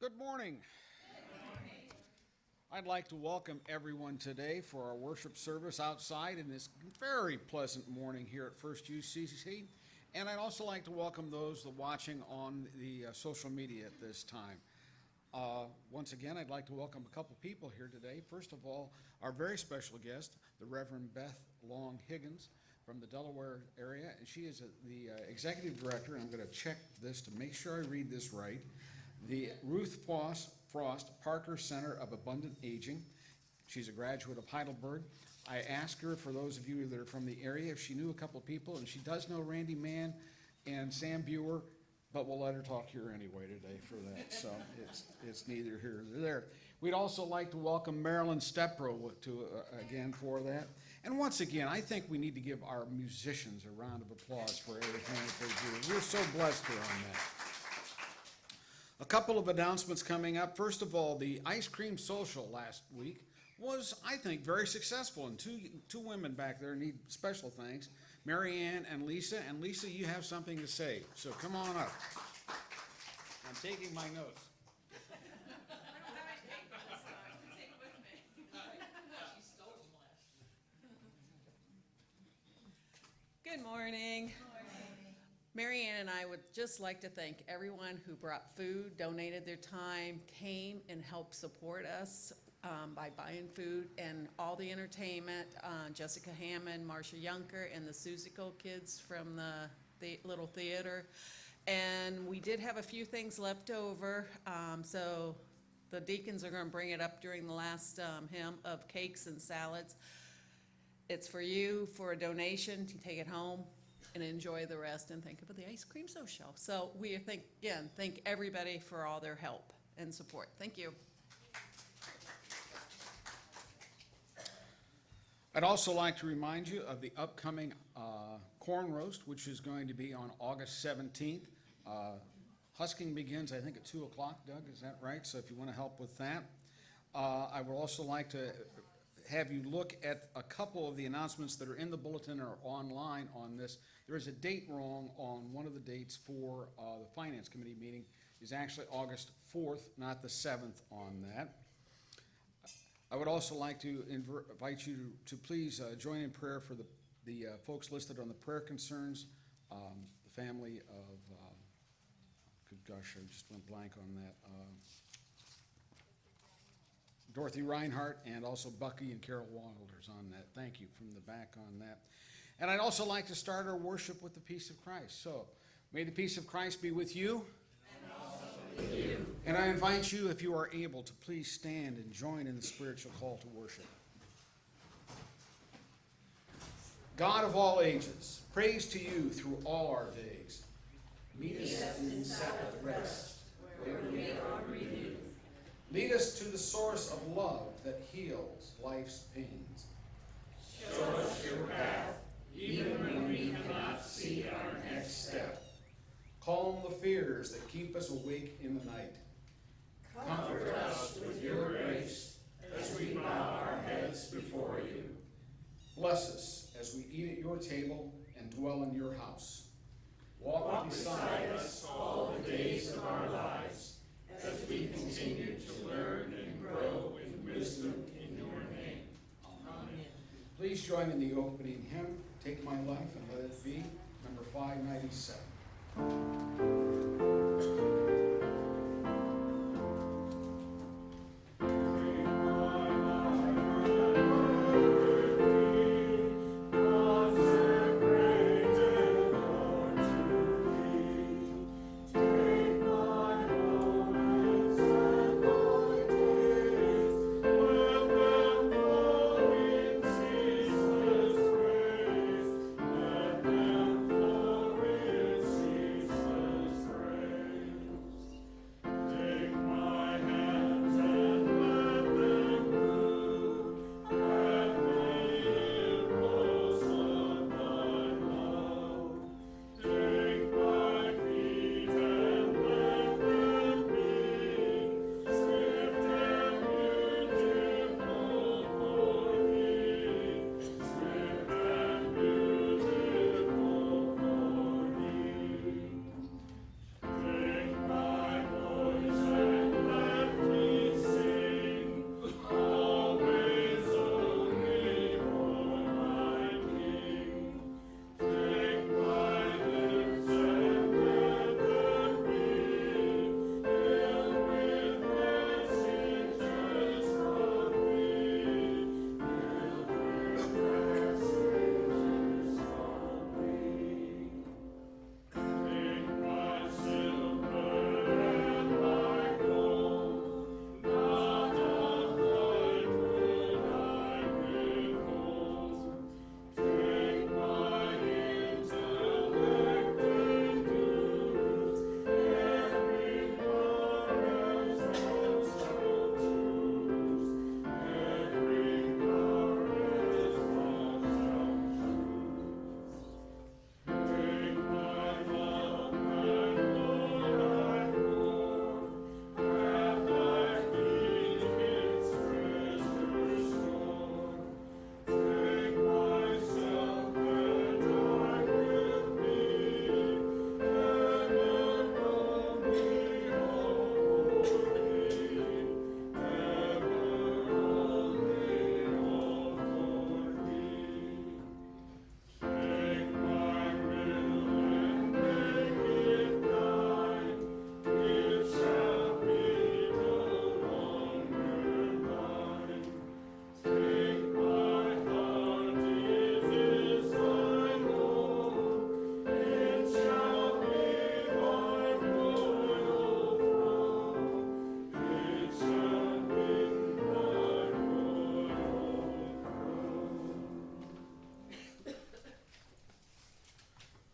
Good morning. I'd like to welcome everyone today for our worship service outside in this very pleasant morning here at First UCC. And I'd also like to welcome those watching on the social media at this time. Once again, I'd like to welcome a couple people here today. First of all, our very special guest, the Reverend Beth Long Higgins from the Delaware area. And she is the executive director, and I'm going to check this to make sure I read this right, the Ruth Frost Parker Center of Abundant Aging. She's a graduate of Heidelberg. I asked her, for those of you that are from the area, if she knew a couple of people, and she does know Randy Mann and Sam Buer, but we'll let her talk here anyway today for that, so it's neither here nor there. We'd also like to welcome Marilyn Stepro again for that. And once again, I think we need to give our musicians a round of applause for everything that they do. We're so blessed here on that. A couple of announcements coming up. First of all, the ice cream social last week was, I think, very successful, and two women back there need special thanks, Mary Ann and Lisa. And Lisa, you have something to say, so come on up. I'm taking my notes. I don't have any paper this time. I can take it with me. She stole them last. Good morning. Mary Ann and I would just like to thank everyone who brought food, donated their time, came and helped support us by buying food, and all the entertainment, Jessica Hammond, Marcia Yunker, and the Susico kids from the little theater. And we did have a few things left over, so the deacons are going to bring it up during the last hymn of cakes and salads. It's for you, for a donation, to take it home and enjoy the rest, and think about the ice cream social. So we thank everybody for all their help and support. Thank you. I'd also like to remind you of the upcoming corn roast, which is going to be on August 17th. Husking begins, I think, at 2 o'clock, Doug, is that right? So if you want to help with that. I would also like to have you look at a couple of the announcements that are in the bulletin or online on this. There is a date wrong on one of the dates for the Finance Committee meeting. It's actually August 4th, not the 7th on that. I would also like to invite you to please join in prayer for the folks listed on the prayer concerns, the family of, good gosh, I just went blank on that, Dorothy Reinhardt, and also Bucky and Carol Walders on that. Thank you from the back on that. And I'd also like to start our worship with the peace of Christ. So, may the peace of Christ be with you. And also with you. And I invite you, if you are able, to please stand and join in the spiritual call to worship. God of all ages, praise to you through all our days. Meet us in Sabbath rest, where we are renewed. Lead us to the source of love that heals life's pains. Show us your path, even when we cannot see our next step. Calm the fears that keep us awake in the night. Comfort us with your grace as we bow our heads before you. Bless us as we eat at your table and dwell in your house. Walk beside us all the days of our lives as we continue to learn and grow in wisdom in your name. Amen. Please join in the opening hymn, Take My Life and Let It Be, number 597. Let them flow in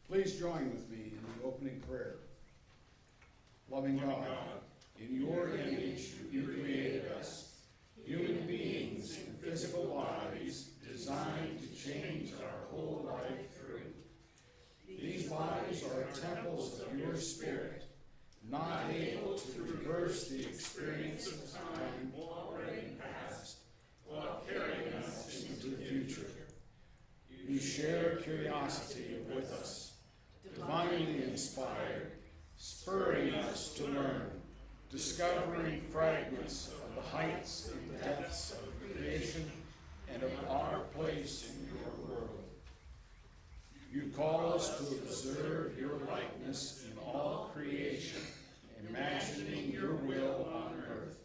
Please join with me in the opening prayer. Loving God, in your image you created us, human beings in physical bodies designed to change our whole life through. These bodies are temples of your Spirit, not able to reverse the experience of time already past, while carrying us into the future. You share curiosity with us, divinely inspired, spurring us to learn, discovering fragments of the heights and depths of creation and of our place in your world. You call us to observe your likeness in all creation, imagining your will on earth.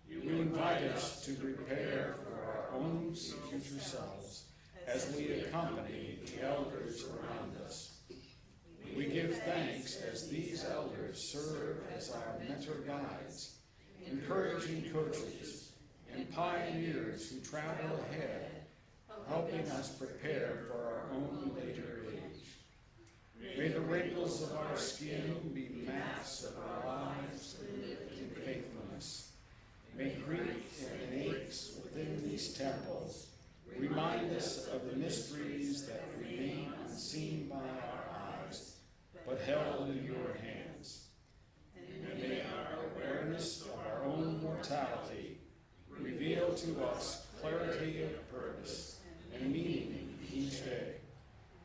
You invite us to prepare for our own future selves as we accompany the elders around us. We give thanks as these elders serve as our mentor guides, encouraging coaches and pioneers who travel ahead, helping us prepare for our own later age. May the wrinkles of our skin be maps of our lives lived in faithfulness. May grief and aches within these temples remind us of the mysteries that remain unseen by our eyes, but held in your hands. And may our awareness of our own mortality reveal to us clarity of purpose and meaning each day.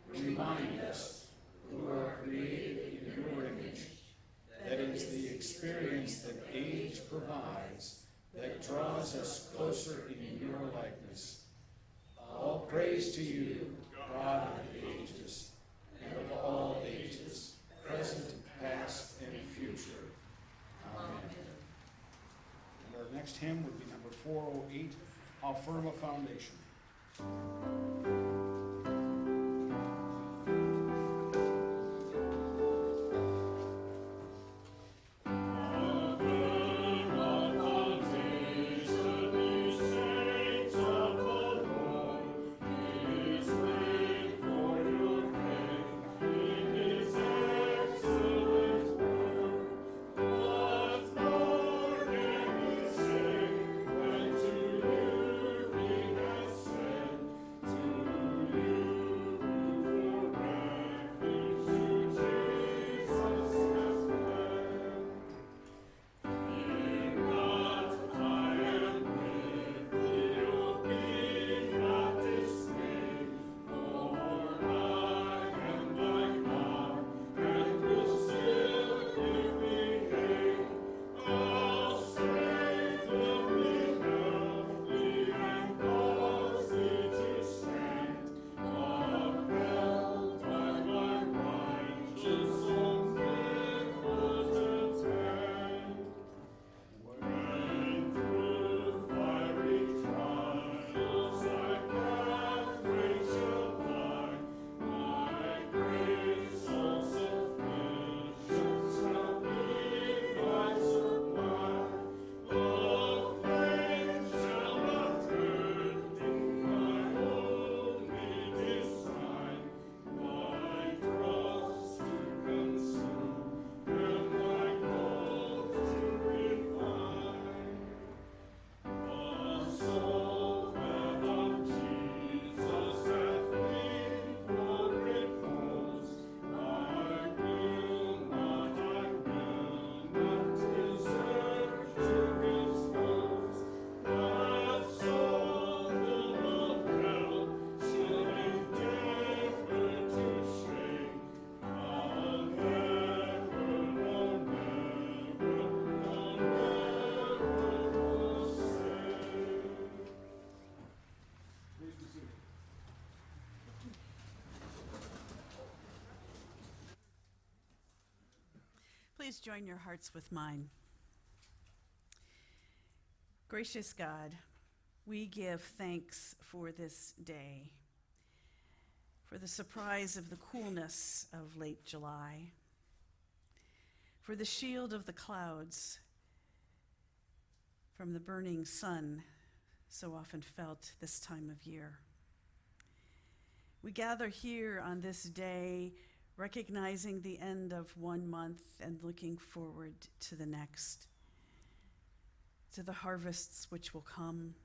Remind us who are created in your image, that is the experience that age provides, that draws us closer in your likeness. All praise to you, God of the ages, and of all ages, present, past, and future. Amen. And our next hymn would be number 408, How Firm a Foundation. Please join your hearts with mine. Gracious God, we give thanks for this day, for the surprise of the coolness of late July, for the shield of the clouds from the burning sun so often felt this time of year. We gather here on this day recognizing the end of one month and looking forward to the next, to the harvests which will come,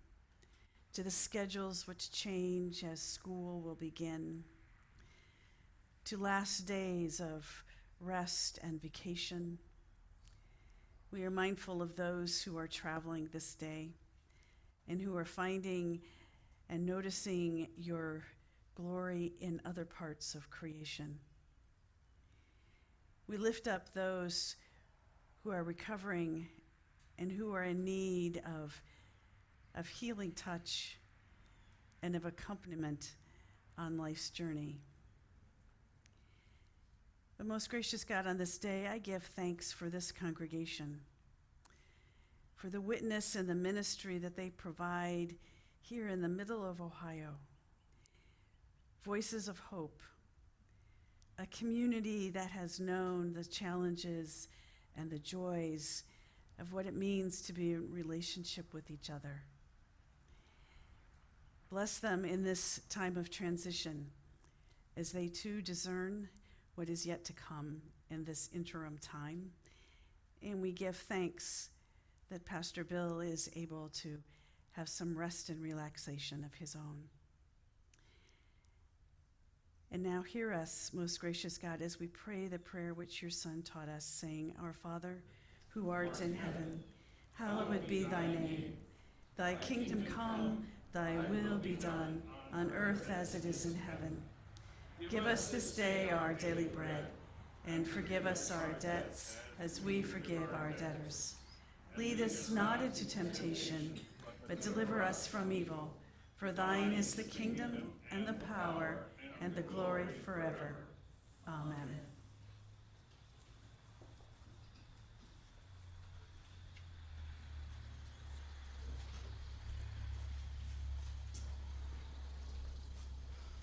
to the schedules which change as school will begin, to last days of rest and vacation. We are mindful of those who are traveling this day and who are finding and noticing your glory in other parts of creation. We lift up those who are recovering and who are in need of healing touch and of accompaniment on life's journey. But most gracious God, on this day, I give thanks for this congregation, for the witness and the ministry that they provide here in the middle of Ohio. Voices of hope, a community that has known the challenges and the joys of what it means to be in relationship with each other. Bless them in this time of transition as they too discern what is yet to come in this interim time. And we give thanks that Pastor Bill is able to have some rest and relaxation of his own. And now hear us, most gracious God, as we pray the prayer which your Son taught us, saying, Our Father, who art in heaven, hallowed be thy name. Thy kingdom come, thy will be done, on earth as it is in heaven. Give us this day our daily bread, and forgive us our debts as we forgive our debtors. Lead us not into temptation, but deliver us from evil. For thine is the kingdom and the power and the glory forever. Amen.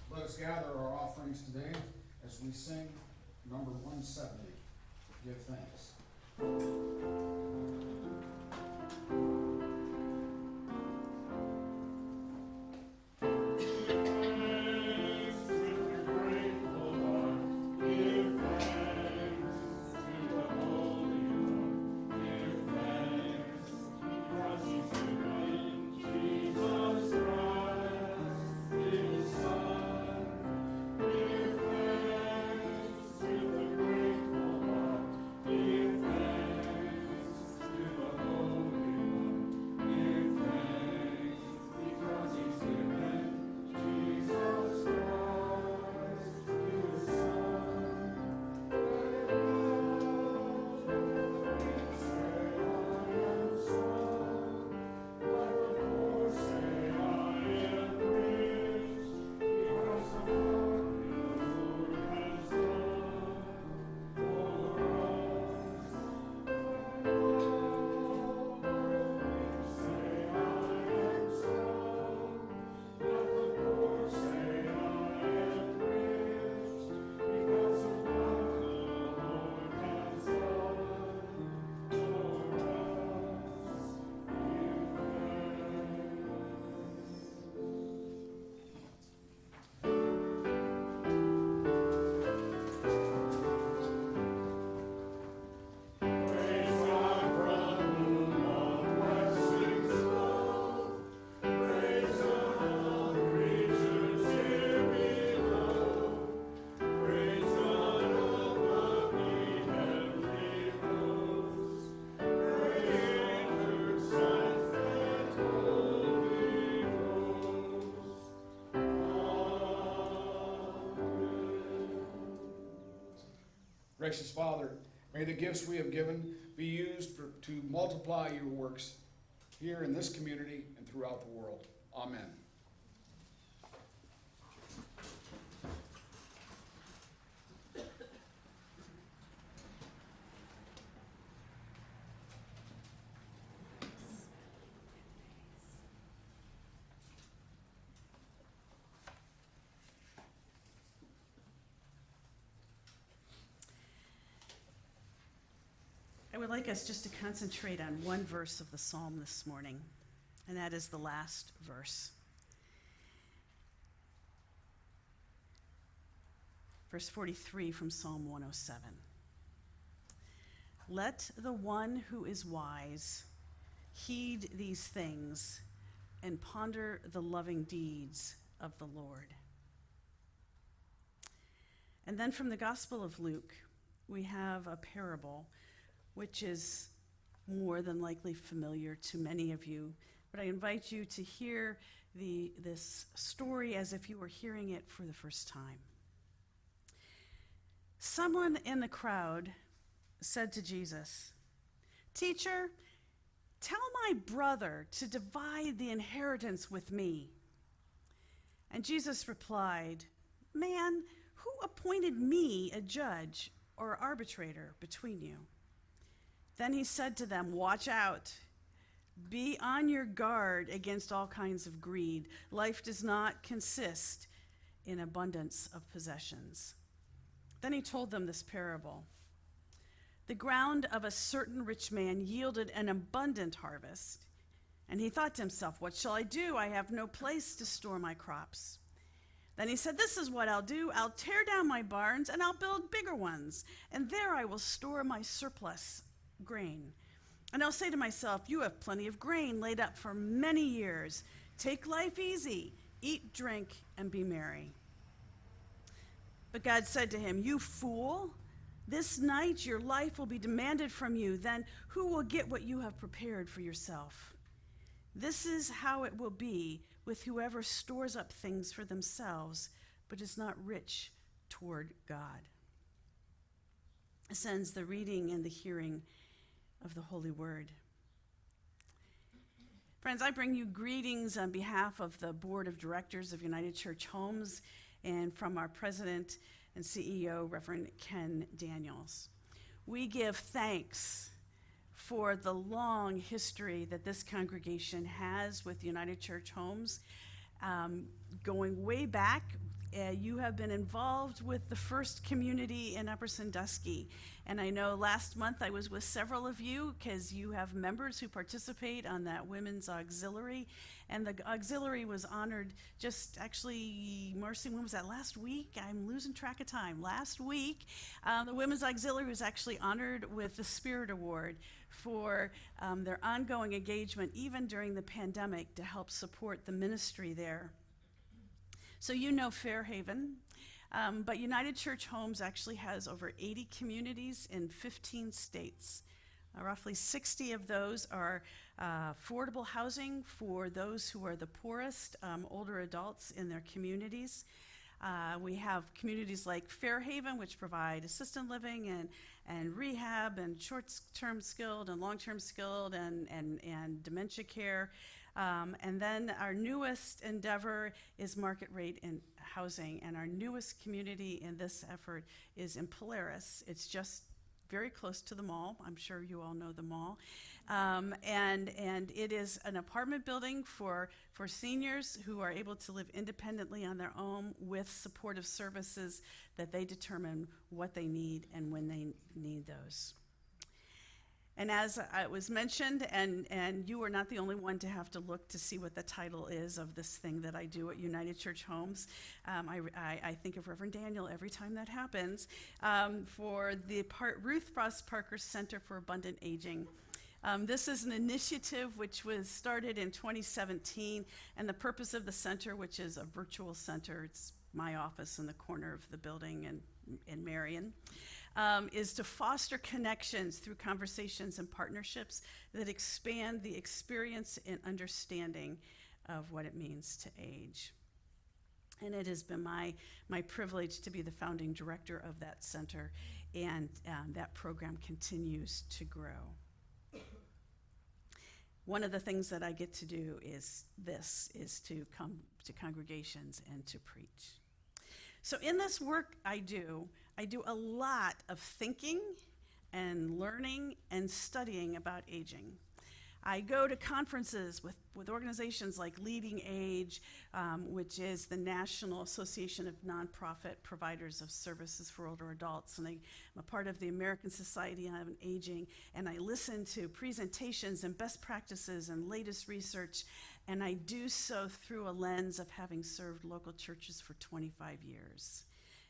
Let us gather our offerings today as we sing number 170, Give Thanks. Gracious Father, may the gifts we have given be used to multiply your works here in this community and throughout the world. Amen. I would like us just to concentrate on one verse of the psalm this morning, and that is the last verse. verse 43 from Psalm 107. Let the one who is wise heed these things and ponder the loving deeds of the Lord. And then from the Gospel of Luke, we have a parable which is more than likely familiar to many of you, but I invite you to hear this story as if you were hearing it for the first time. Someone in the crowd said to Jesus, "Teacher, tell my brother to divide the inheritance with me." And Jesus replied, "Man, who appointed me a judge or arbitrator between you?" Then he said to them, "Watch out. Be on your guard against all kinds of greed. Life does not consist in abundance of possessions." Then he told them this parable. The ground of a certain rich man yielded an abundant harvest, and he thought to himself, "What shall I do? I have no place to store my crops." Then he said, "This is what I'll do. I'll tear down my barns and I'll build bigger ones, and there I will store my surplus grain. And I'll say to myself, you have plenty of grain laid up for many years. Take life easy, eat, drink, and be merry." But God said to him, "You fool, this night your life will be demanded from you. Then who will get what you have prepared for yourself? This is how it will be with whoever stores up things for themselves, but is not rich toward God." This ends the reading and the hearing of the Holy Word. Friends, I bring you greetings on behalf of the Board of Directors of United Church Homes and from our President and CEO, Reverend Ken Daniels. We give thanks for the long history that this congregation has with United Church Homes. Going way back, you have been involved with the first community in Upper Sandusky. And I know last month I was with several of you because you have members who participate on that women's auxiliary. And the auxiliary was honored just actually, Marcy, when was that, last week? I'm losing track of time. Last week, the women's auxiliary was actually honored with the Spirit Award for their ongoing engagement, even during the pandemic, to help support the ministry there. So you know Fairhaven, but United Church Homes actually has over 80 communities in 15 states. Roughly 60 of those are affordable housing for those who are the poorest, older adults in their communities. We have communities like Fairhaven, which provide assisted living and rehab and short-term skilled and long-term skilled and dementia care. And then our newest endeavor is market rate in housing, and our newest community in this effort is in Polaris. It's just very close to the mall. I'm sure you all know the mall. And it is an apartment building for seniors who are able to live independently on their own with supportive services that they determine what they need and when they need those. And as it was mentioned, and you are not the only one to have to look to see what the title is of this thing that I do at United Church Homes. I think of Reverend Daniel every time that happens, for the Ruth Frost Parker Center for Abundant Aging. This is an initiative which was started in 2017, and the purpose of the center, which is a virtual center, it's my office in the corner of the building in Marion, is to foster connections through conversations and partnerships that expand the experience and understanding of what it means to age. And it has been my privilege to be the founding director of that center, and that program continues to grow. One of the things that I get to do is to come to congregations and to preach. So in this work I do a lot of thinking and learning and studying about aging. I go to conferences with organizations like Leading Age, which is the National Association of Nonprofit Providers of Services for Older Adults, and I'm a part of the American Society on Aging, and I listen to presentations and best practices and latest research, and I do so through a lens of having served local churches for 25 years.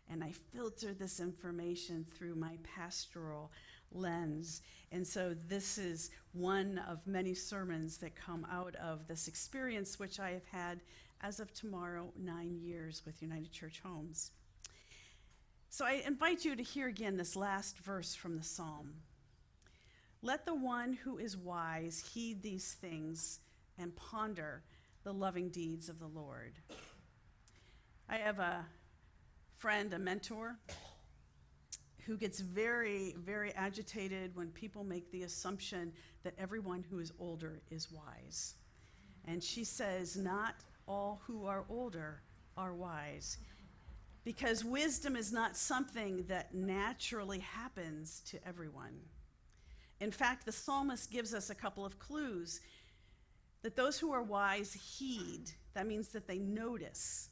and I filter this information through my pastoral lens. And so this is one of many sermons that come out of this experience, which I have had as of tomorrow 9 years with United Church Homes. So I invite you to hear again this last verse from the psalm. Let the one who is wise heed these things and ponder the loving deeds of the Lord. I have a friend, a mentor, who gets very, very agitated when people make the assumption that everyone who is older is wise. And she says, not all who are older are wise, because wisdom is not something that naturally happens to everyone. In fact, the psalmist gives us a couple of clues that those who are wise heed. That means that they notice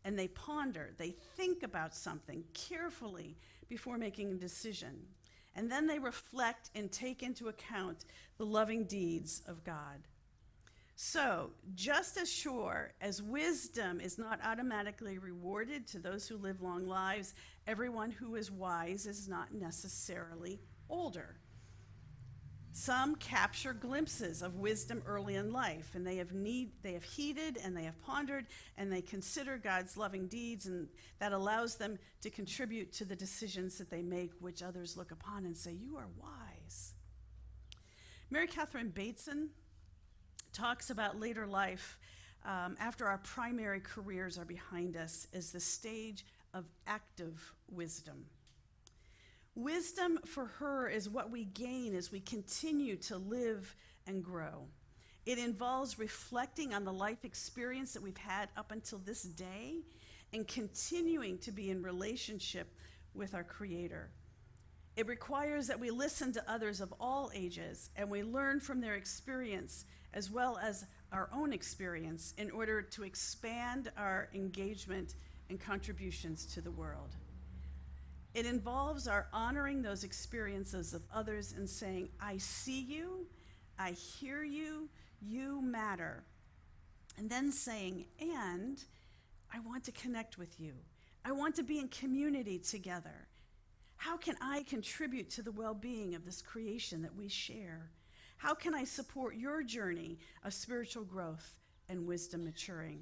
and they ponder, they think about something carefully before making a decision. And then they reflect and take into account the loving deeds of God. So, just as sure as wisdom is not automatically rewarded to those who live long lives, everyone who is wise is not necessarily older. Some capture glimpses of wisdom early in life, and they have heeded and they have pondered and they consider God's loving deeds, and that allows them to contribute to the decisions that they make, which others look upon and say, you are wise. Mary Catherine Bateson talks about later life after our primary careers are behind us as the stage of active wisdom. Wisdom for her is what we gain as we continue to live and grow. It involves reflecting on the life experience that we've had up until this day and continuing to be in relationship with our Creator. It requires that we listen to others of all ages and we learn from their experience as well as our own experience in order to expand our engagement and contributions to the world. It involves our honoring those experiences of others and saying, I see you, I hear you, you matter. And then saying, and I want to connect with you. I want to be in community together. How can I contribute to the well-being of this creation that we share? How can I support your journey of spiritual growth and wisdom maturing?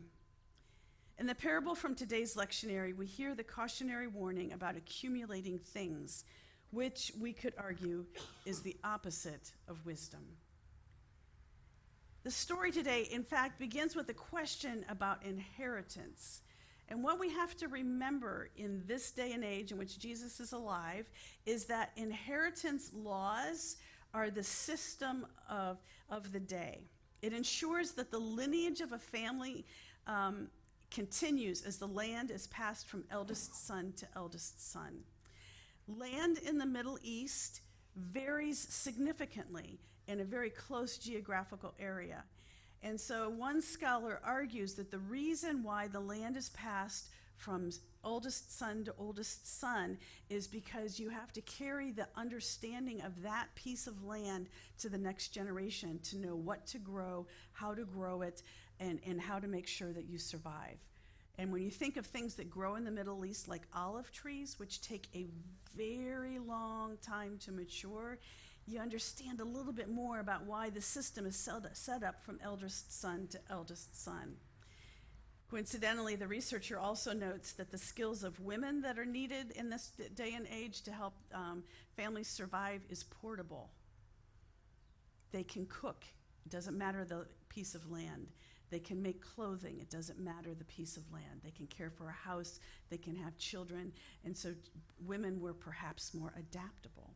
In the parable from today's lectionary, we hear the cautionary warning about accumulating things, which we could argue is the opposite of wisdom. The story today, in fact, begins with a question about inheritance. And what we have to remember in this day and age in which Jesus is alive is that inheritance laws are the system of the day. It ensures that the lineage of a family continues as the land is passed from eldest son to eldest son. Land in the Middle East varies significantly in a very close geographical area. And so one scholar argues that the reason why the land is passed from oldest son to oldest son is because you have to carry the understanding of that piece of land to the next generation to know what to grow, how to grow it, and how to make sure that you survive. And when you think of things that grow in the Middle East, like olive trees, which take a very long time to mature, you understand a little bit more about why the system is set up from eldest son to eldest son. Coincidentally, the researcher also notes that the skills of women that are needed in this day and age to help families survive is portable. They can cook. It doesn't matter the piece of land. They can make clothing. It doesn't matter the piece of land. They can care for a house. They can have children. And so women were perhaps more adaptable.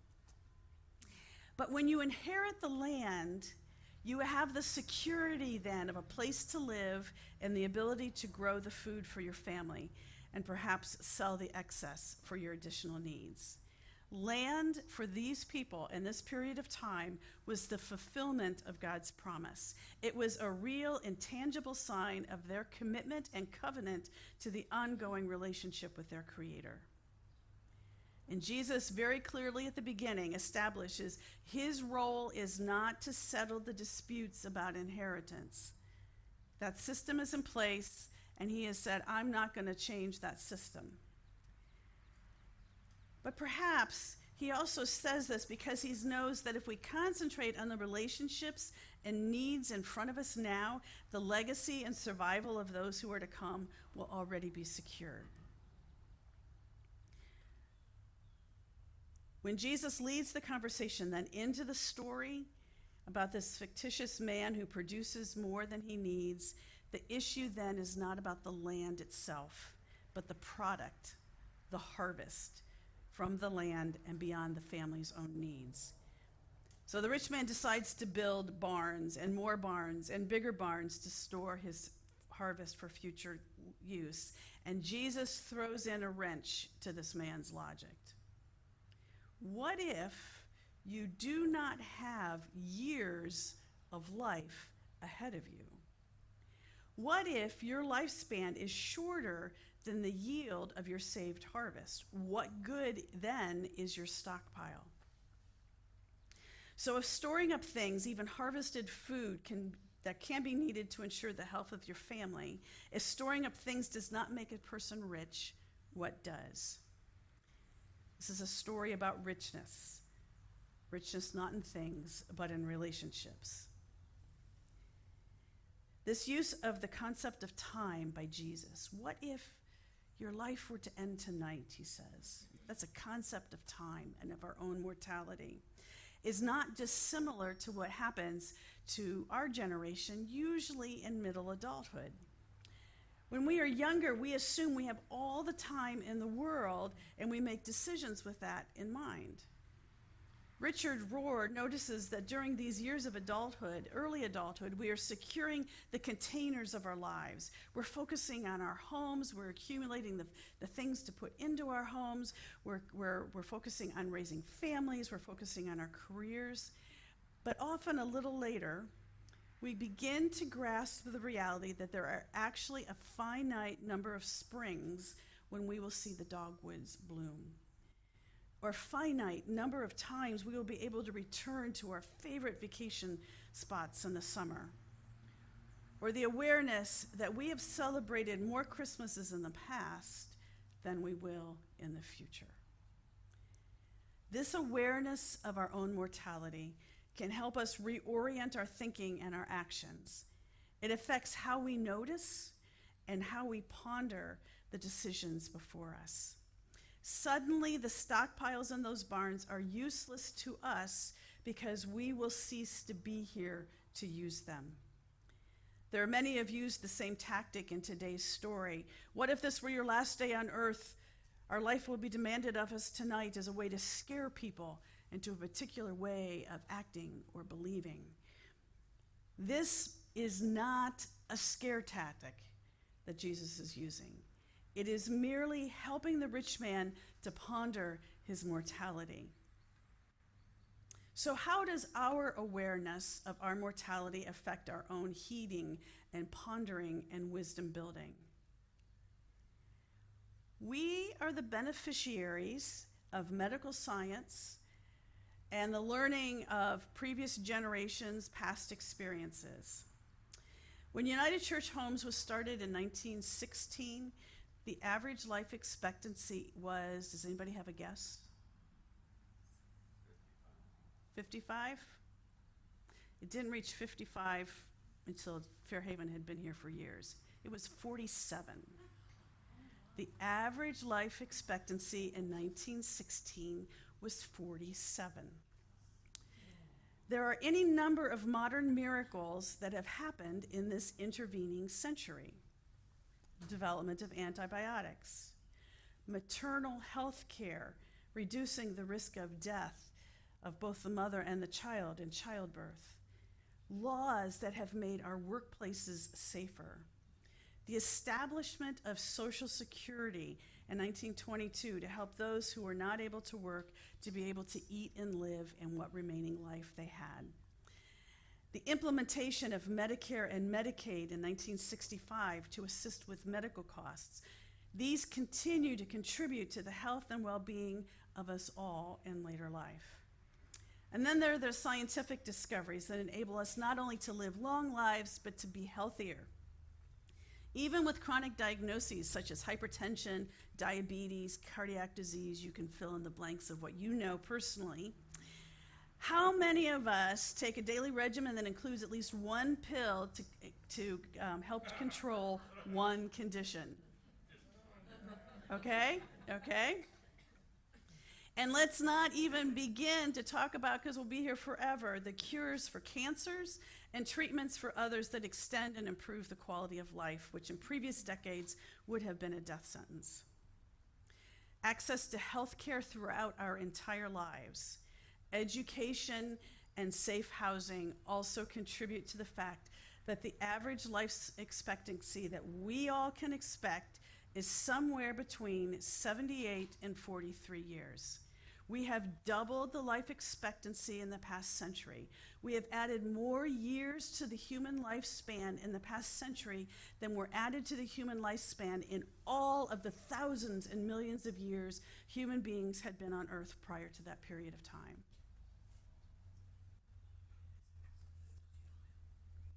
But when you inherit the land, you have the security then of a place to live and the ability to grow the food for your family and perhaps sell the excess for your additional needs. Land for these people in this period of time was the fulfillment of God's promise. It was a real, intangible sign of their commitment and covenant to the ongoing relationship with their Creator. And Jesus very clearly at the beginning establishes his role is not to settle the disputes about inheritance. That system is in place, and he has said, I'm not going to change that system. But perhaps he also says this because he knows that if we concentrate on the relationships and needs in front of us now, the legacy and survival of those who are to come will already be secured. When Jesus leads the conversation then into the story about this fictitious man who produces more than he needs, the issue then is not about the land itself, but the product, the harvest from the land and beyond the family's own needs. So the rich man decides to build barns and more barns and bigger barns to store his harvest for future use. And Jesus throws in a wrench to this man's logic. What if you do not have years of life ahead of you? What if your lifespan is shorter than the yield of your saved harvest? What good then is your stockpile? So if storing up things, even harvested food, that can be needed to ensure the health of your family, if storing up things does not make a person rich, what does? This is a story about richness. Richness not in things, but in relationships. This use of the concept of time by Jesus. What if your life were to end tonight, he says. That's a concept of time and of our own mortality. Is not dissimilar to what happens to our generation, usually in middle adulthood. When we are younger, we assume we have all the time in the world, and we make decisions with that in mind. Richard Rohr notices that during these years of adulthood, early adulthood, we are securing the containers of our lives. We're focusing on our homes. We're accumulating the things to put into our homes. We're focusing on raising families. We're focusing on our careers. But often a little later, we begin to grasp the reality that there are actually a finite number of springs when we will see the dogwoods bloom, or finite number of times we will be able to return to our favorite vacation spots in the summer, or the awareness that we have celebrated more Christmases in the past than we will in the future. This awareness of our own mortality can help us reorient our thinking and our actions. It affects how we notice and how we ponder the decisions before us. Suddenly, the stockpiles in those barns are useless to us because we will cease to be here to use them. There are many who have used the same tactic in today's story. What if this were your last day on earth? Our life will be demanded of us tonight as a way to scare people into a particular way of acting or believing. This is not a scare tactic that Jesus is using. It is merely helping the rich man to ponder his mortality. So how does our awareness of our mortality affect our own heeding and pondering and wisdom building? We are the beneficiaries of medical science and the learning of previous generations' past experiences. When United Church Homes was started in 1916, the average life expectancy was, does anybody have a guess? 55? It didn't reach 55 until Fairhaven had been here for years. It was 47. The average life expectancy in 1916 was 47. There are any number of modern miracles that have happened in this intervening century. Development of antibiotics, maternal health care, reducing the risk of death of both the mother and the child in childbirth, laws that have made our workplaces safer, the establishment of Social Security in 1922 to help those who were not able to work to be able to eat and live in what remaining life they had. The implementation of Medicare and Medicaid in 1965 to assist with medical costs. These continue to contribute to the health and well-being of us all in later life. And then there are the scientific discoveries that enable us not only to live long lives, but to be healthier. Even with chronic diagnoses such as hypertension, diabetes, cardiac disease, you can fill in the blanks of what you know personally. How many of us take a daily regimen that includes at least one pill to help control one condition? Okay? And let's not even begin to talk about, because we'll be here forever, the cures for cancers and treatments for others that extend and improve the quality of life, which in previous decades would have been a death sentence. Access to health care throughout our entire lives. Education and safe housing also contribute to the fact that the average life expectancy that we all can expect is somewhere between 78 and 43 years. We have doubled the life expectancy in the past century. We have added more years to the human lifespan in the past century than were added to the human lifespan in all of the thousands and millions of years human beings had been on Earth prior to that period of time.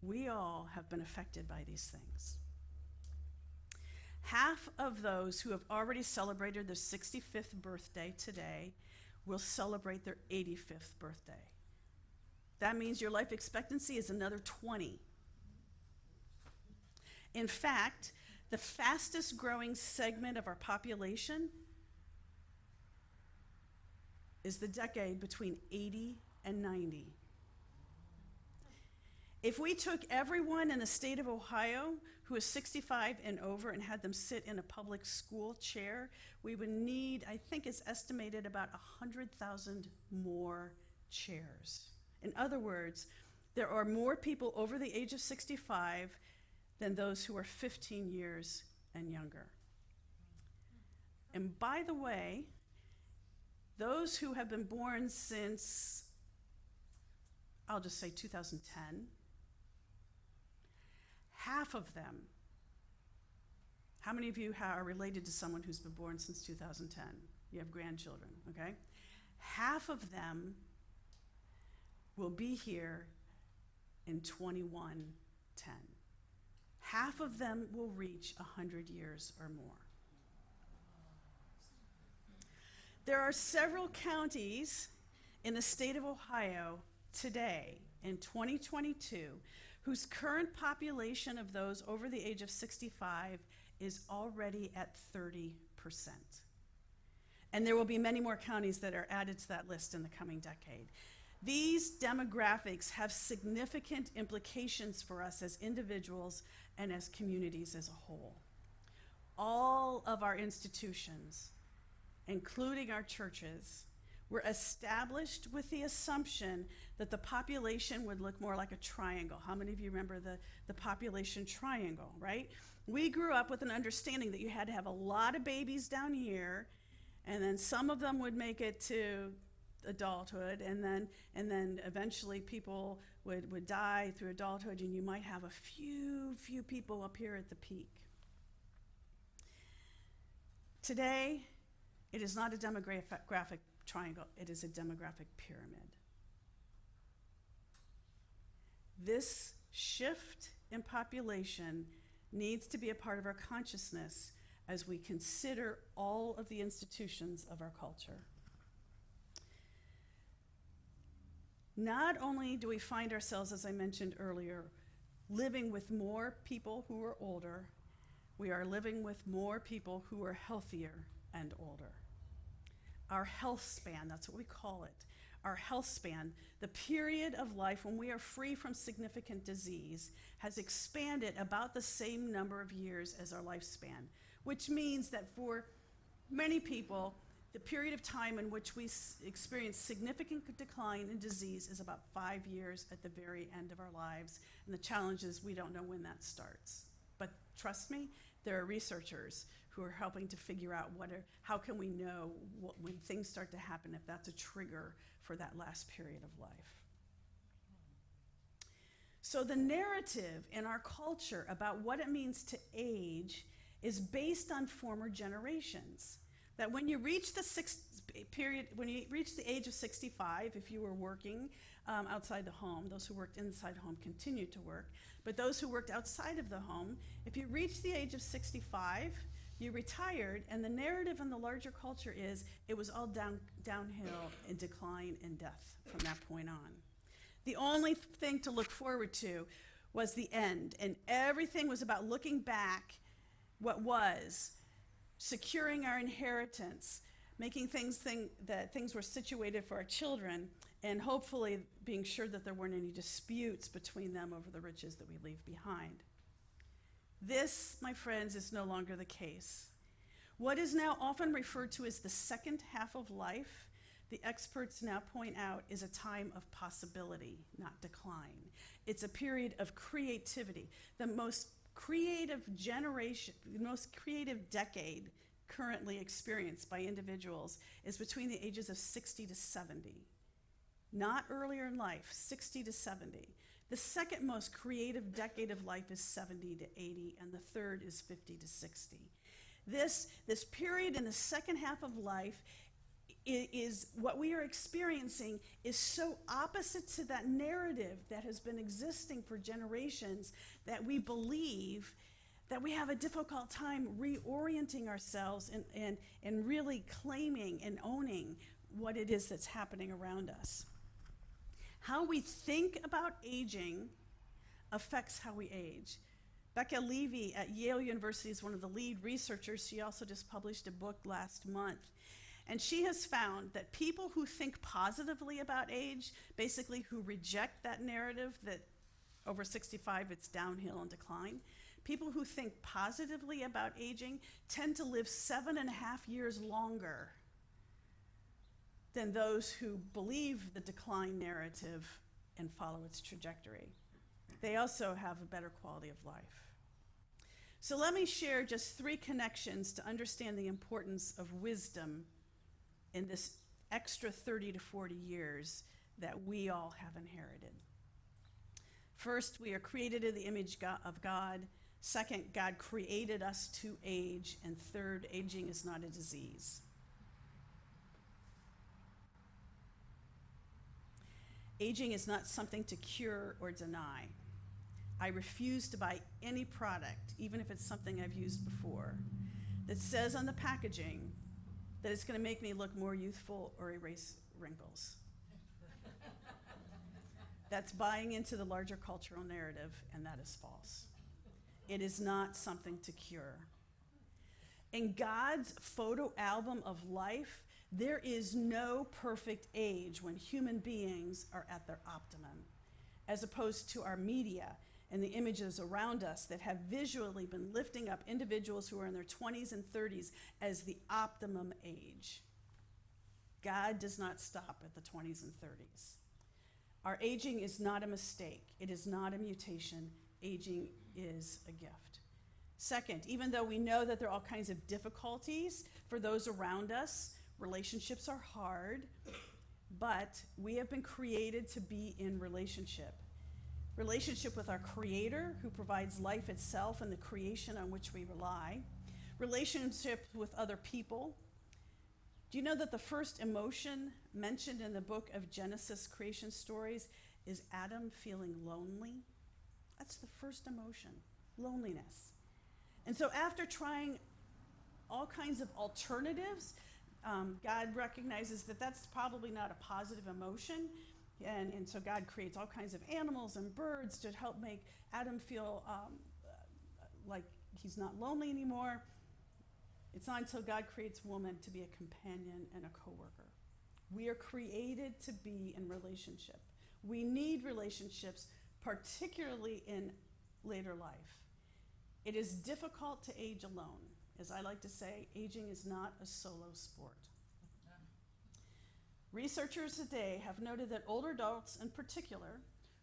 We all have been affected by these things. Half of those who have already celebrated their 65th birthday today will celebrate their 85th birthday. That means your life expectancy is another 20. In fact, the fastest growing segment of our population is the decade between 80 and 90. If we took everyone in the state of Ohio who is 65 and over and had them sit in a public school chair, we would need, I think it's estimated, about 100,000 more chairs. In other words, there are more people over the age of 65 than those who are 15 years and younger. And by the way, those who have been born since, I'll just say 2010, half of them, how many of you are related to someone who's been born since 2010? You have grandchildren, okay? Half of them will be here in 2110. Half of them will reach 100 years or more. There are several counties in the state of Ohio today, in 2022, whose current population of those over the age of 65 is already at 30%. And there will be many more counties that are added to that list in the coming decade. These demographics have significant implications for us as individuals and as communities as a whole. All of our institutions, including our churches, were established with the assumption that the population would look more like a triangle. How many of you remember the population triangle, right? We grew up with an understanding that you had to have a lot of babies down here, and then some of them would make it to adulthood, and then eventually people would die through adulthood, and you might have a few people up here at the peak. Today, it is not a demographic triangle, it is a demographic pyramid. This shift in population needs to be a part of our consciousness as we consider all of the institutions of our culture. Not only do we find ourselves, as I mentioned earlier, living with more people who are older, we are living with more people who are healthier and older. Our health span, that's what we call it, our health span, the period of life when we are free from significant disease, has expanded about the same number of years as our lifespan, which means that for many people, the period of time in which we experience significant decline in disease is about 5 years at the very end of our lives. And the challenge is we don't know when that starts. But trust me, there are researchers who are helping to figure out how can we know when things start to happen, if that's a trigger for that last period of life. So the narrative in our culture about what it means to age is based on former generations. that when you reach the when you reach the age of 65, if you were working outside the home, those who worked inside the home continued to work, but those who worked outside of the home, if you reach the age of 65, you retired, and the narrative in the larger culture is it was all downhill in decline and death from that point on. The only thing to look forward to was the end, and everything was about looking back what was, securing our inheritance, making that things were situated for our children, and hopefully being sure that there weren't any disputes between them over the riches that we leave behind. This, my friends, is no longer the case. What is now often referred to as the second half of life, the experts now point out, is a time of possibility, not decline. It's a period of creativity. The most creative generation, the most creative decade currently experienced by individuals is between the ages of 60 to 70. Not earlier in life, 60 to 70. The second most creative decade of life is 70 to 80, and the third is 50 to 60. This period in the second half of life is what we are experiencing is so opposite to that narrative that has been existing for generations that we believe that we have a difficult time reorienting ourselves and really claiming and owning what it is that's happening around us. How we think about aging affects how we age. Becca Levy at Yale University is one of the lead researchers. She also just published a book last month. And she has found that people who think positively about age, basically who reject that narrative that over 65 it's downhill and decline, people who think positively about aging tend to live 7.5 years longer than those who believe the decline narrative and follow its trajectory. They also have a better quality of life. So let me share just 3 connections to understand the importance of wisdom in this extra 30 to 40 years that we all have inherited. First, we are created in the image of God. Second, God created us to age. And third, aging is not a disease. Aging is not something to cure or deny. I refuse to buy any product, even if it's something I've used before, that says on the packaging that it's going to make me look more youthful or erase wrinkles. That's buying into the larger cultural narrative, and that is false. It is not something to cure. In God's photo album of life, there is no perfect age when human beings are at their optimum, as opposed to our media and the images around us that have visually been lifting up individuals who are in their 20s and 30s as the optimum age. God does not stop at the 20s and 30s. Our aging is not a mistake. It is not a mutation. Aging is a gift. Second, even though we know that there are all kinds of difficulties for those around us, relationships are hard, but we have been created to be in relationship. Relationship with our Creator, who provides life itself and the creation on which we rely. Relationship with other people. Do you know that the first emotion mentioned in the book of Genesis creation stories is Adam feeling lonely? That's the first emotion, loneliness. And so after trying all kinds of alternatives, God recognizes that that's probably not a positive emotion. And so God creates all kinds of animals and birds to help make Adam feel like he's not lonely anymore. It's not until God creates woman to be a companion and a coworker. We are created to be in relationship. We need relationships, particularly in later life. It is difficult to age alone. As I like to say, aging is not a solo sport. Researchers today have noted that older adults in particular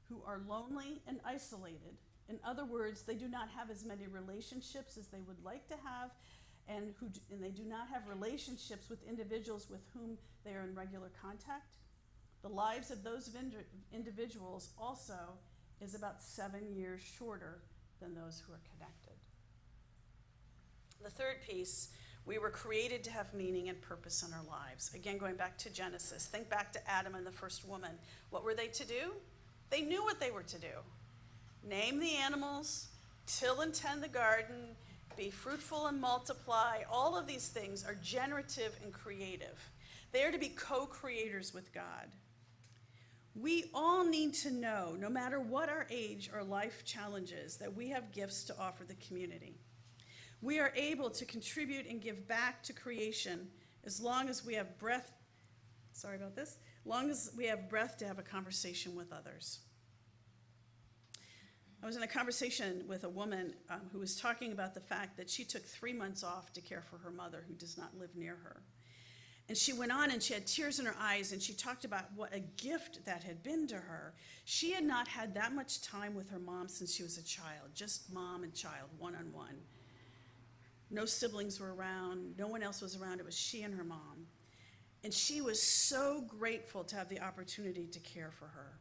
who are lonely and isolated, in other words, they do not have as many relationships as they would like to have, and they do not have relationships with individuals with whom they are in regular contact. The lives of those individuals also is about 7 years shorter than those who are connected. The third piece, We were created to have meaning and purpose in our lives. Again, going back to Genesis, think back to Adam and the first woman. What were they to do? They knew what they were to do. Name the animals, till and tend the garden, be fruitful and multiply. All of these things are generative and creative. They are to be co-creators with God. We all need to know, no matter what our age or life challenges, that we have gifts to offer the community. We are able to contribute and give back to creation as long as we have breath, long as we have breath to have a conversation with others. I was in a conversation with a woman who was talking about the fact that she took 3 months off to care for her mother who does not live near her. And she went on and she had tears in her eyes and she talked about what a gift that had been to her. She had not had that much time with her mom since she was a child, just mom and child, one-on-one. No siblings were around, no one else was around, it was she and her mom. And she was so grateful to have the opportunity to care for her.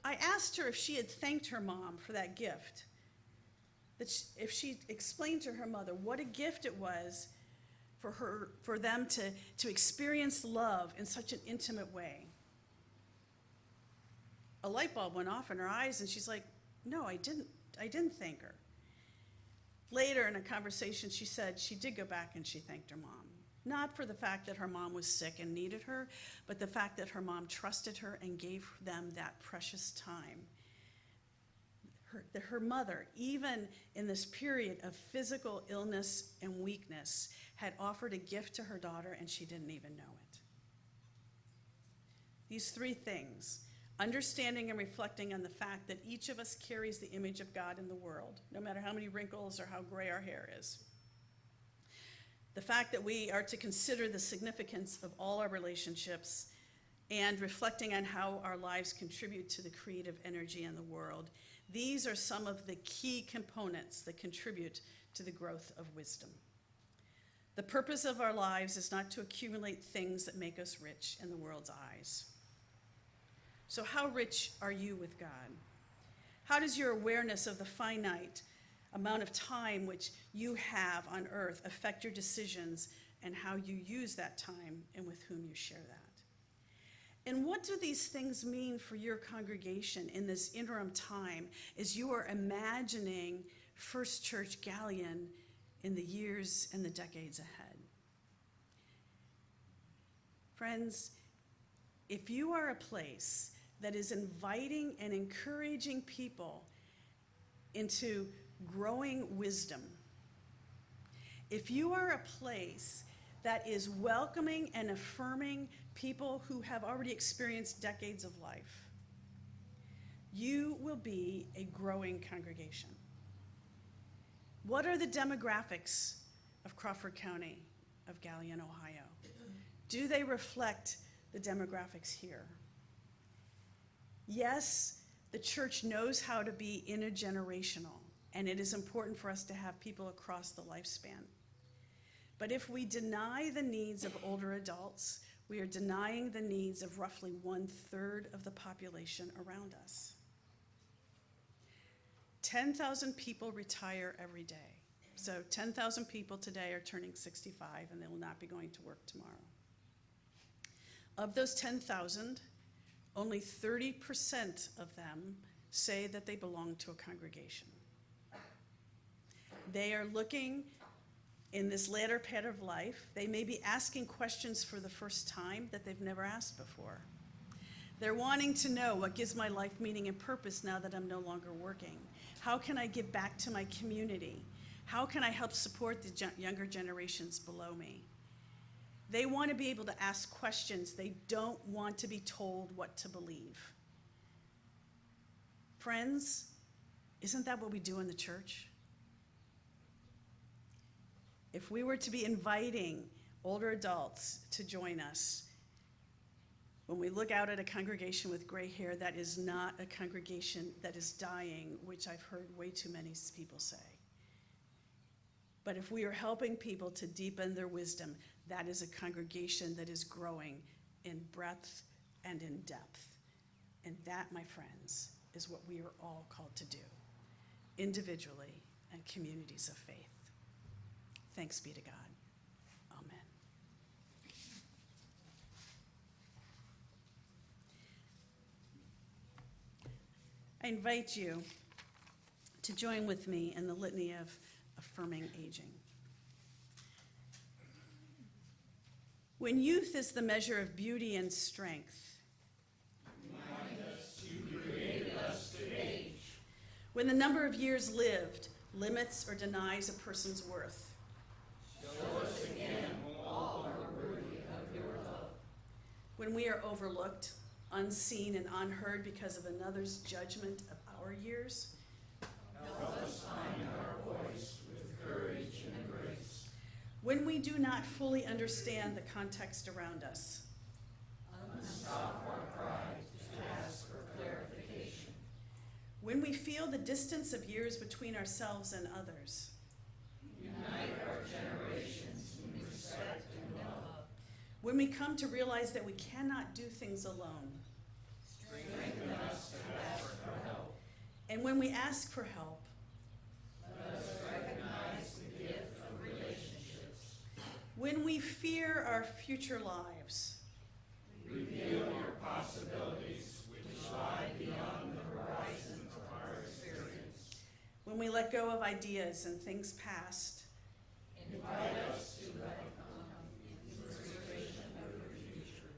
I asked her if she had thanked her mom for that gift, if she explained to her mother what a gift it was for them to experience love in such an intimate way. A light bulb went off in her eyes and she's like, no, I didn't thank her. Later in a conversation, she said she did go back and she thanked her mom. Not for the fact that her mom was sick and needed her, but the fact that her mom trusted her and gave them that precious time. Her mother, even in this period of physical illness and weakness, had offered a gift to her daughter and she didn't even know it. These 3 things, understanding and reflecting on the fact that each of us carries the image of God in the world, no matter how many wrinkles or how gray our hair is. The fact that we are to consider the significance of all our relationships and reflecting on how our lives contribute to the creative energy in the world. These are some of the key components that contribute to the growth of wisdom. The purpose of our lives is not to accumulate things that make us rich in the world's eyes. So how rich are you with God? How does your awareness of the finite amount of time which you have on earth affect your decisions and how you use that time and with whom you share that? And what do these things mean for your congregation in this interim time as you are imagining First Church Galion in the years and the decades ahead? Friends, if you are a place that is inviting and encouraging people into growing wisdom, if you are a place that is welcoming and affirming people who have already experienced decades of life, you will be a growing congregation. What are the demographics of Crawford County, of Galion, Ohio? Do they reflect the demographics here? Yes, the church knows how to be intergenerational, and it is important for us to have people across the lifespan. But if we deny the needs of older adults, we are denying the needs of roughly 1/3 of the population around us. 10,000 people retire every day. So 10,000 people today are turning 65 and they will not be going to work tomorrow. Of those 10,000, only 30% of them say that they belong to a congregation. They are looking in this latter part of life. They may be asking questions for the first time that they've never asked before. They're wanting to know, what gives my life meaning and purpose now that I'm no longer working? How can I give back to my community? How can I help support the younger generations below me? They want to be able to ask questions. They don't want to be told what to believe. Friends, isn't that what we do in the church? If we were to be inviting older adults to join us, when we look out at a congregation with gray hair, that is not a congregation that is dying, which I've heard way too many people say. But if we are helping people to deepen their wisdom, that is a congregation that is growing in breadth and in depth. And that, my friends, is what we are all called to do, individually and communities of faith. Thanks be to God. Amen. I invite you to join with me in the litany of affirming aging. When youth is the measure of beauty and strength, Remind us you created us to age. when the number of years lived limits or denies a person's worth, Show us again all are worthy of your love. when we are overlooked, unseen, and unheard because of another's judgment of our years, Help us find our voice with courage and grace. when we do not fully understand the context around us, Unstop our pride to ask for clarification. when we feel the distance of years between ourselves and others, Unite our generations in respect and love. when we come to realize that we cannot do things alone, Strengthen us to ask for help. and when we ask for help, Let us recognize the gift of relationships. when we fear our future lives, Reveal your possibilities which lie beyond the horizon of our experience. when we let go of ideas and things past, Invite us to become inspiration of the future.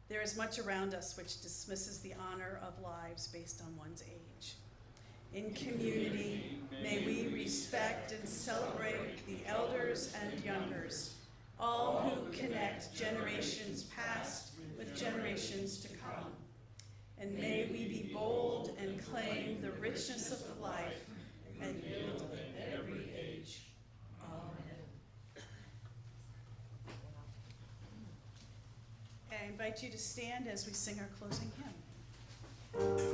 there is much around us which dismisses the honor of lives based on one's age. In community, may we respect and celebrate the elders and youngers, all who connect generations past with generations to come. And may we be bold and claim the richness of life and yield at every age. Amen. I invite you to stand as we sing our closing hymn.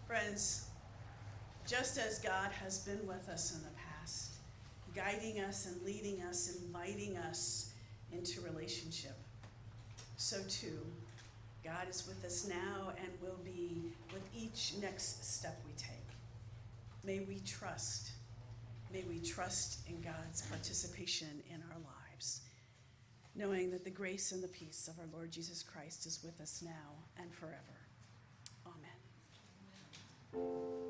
Friends, just as God has been with us in the past, guiding us and leading us, inviting us into relationship. So too, God is with us now and will be with each next step we take. May we trust in God's participation in our lives, knowing that the grace and the peace of our Lord Jesus Christ is with us now and forever. Amen.